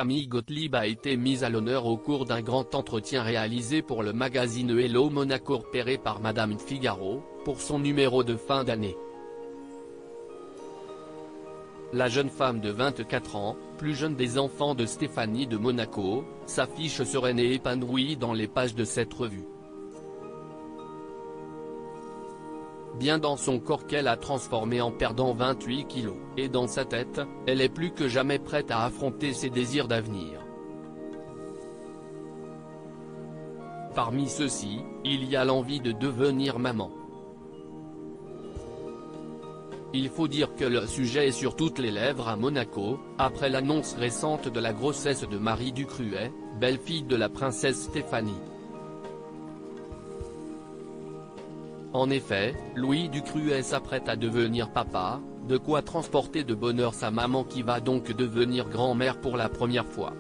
Camille Gottlieb a été mise à l'honneur au cours d'un grand entretien réalisé pour le magazine Hello Monaco repéré par Madame Figaro, pour son numéro de fin d'année. La jeune femme de 24 ans, plus jeune des enfants de Stéphanie de Monaco, s'affiche sereine et épanouie dans les pages de cette revue. Bien dans son corps qu'elle a transformé en perdant 28 kilos, et dans sa tête, elle est plus que jamais prête à affronter ses désirs d'avenir. Parmi ceux-ci, il y a l'envie de devenir maman. Il faut dire que le sujet est sur toutes les lèvres à Monaco, après l'annonce récente de la grossesse de Marie Ducruet, belle-fille de la princesse Stéphanie. En effet, Louis Ducruet s'apprête à devenir papa, de quoi transporter de bonheur sa maman qui va donc devenir grand-mère pour la première fois.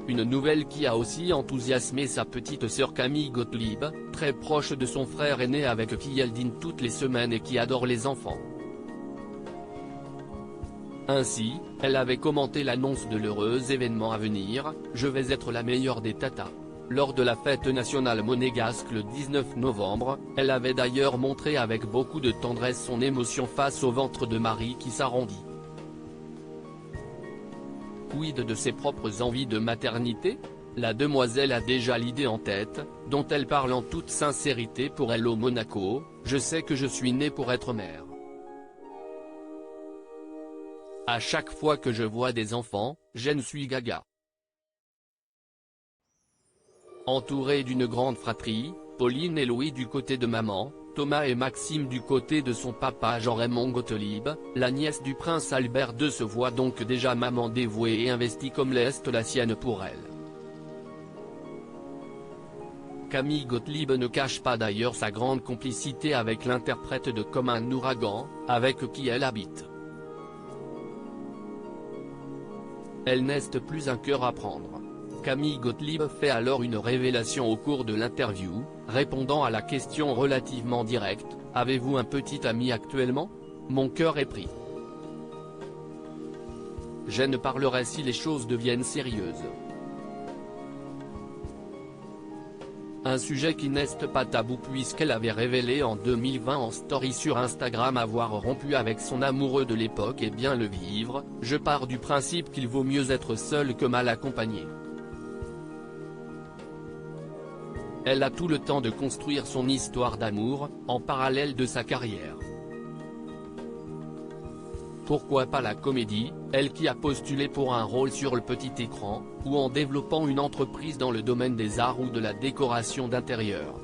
Une nouvelle qui a aussi enthousiasmé sa petite sœur Camille Gottlieb, très proche de son frère aîné avec qui elle dîne toutes les semaines et qui adore les enfants. Ainsi, elle avait commenté l'annonce de l'heureux événement à venir, « Je vais être la meilleure des tatas ». Lors de la fête nationale monégasque le 19 novembre, elle avait d'ailleurs montré avec beaucoup de tendresse son émotion face au ventre de Marie qui s'arrondit. Quid de ses propres envies de maternité? La demoiselle a déjà l'idée en tête, dont elle parle en toute sincérité pour Hello Monaco, « Je sais que je suis née pour être mère. À chaque fois que je vois des enfants, je ne suis gaga. » Entourée d'une grande fratrie, Pauline et Louis du côté de maman, Thomas et Maxime du côté de son papa Jean-Raymond Gottlieb, la nièce du prince Albert II se voit donc déjà maman dévouée et investie comme l'est la sienne pour elle. Camille Gottlieb ne cache pas d'ailleurs sa grande complicité avec l'interprète de Comme un ouragan, avec qui elle habite. Elle n'est plus un cœur à prendre. Camille Gottlieb fait alors une révélation au cours de l'interview, répondant à la question relativement directe, « Avez-vous un petit ami actuellement? Mon cœur est pris. Je ne parlerai si les choses deviennent sérieuses. » Un sujet qui n'est pas tabou puisqu'elle avait révélé en 2020 en story sur Instagram avoir rompu avec son amoureux de l'époque et bien le vivre, « Je pars du principe qu'il vaut mieux être seul que mal accompagné. » Elle a tout le temps de construire son histoire d'amour, en parallèle de sa carrière. Pourquoi pas la comédie, elle qui a postulé pour un rôle sur le petit écran, ou en développant une entreprise dans le domaine des arts ou de la décoration d'intérieur.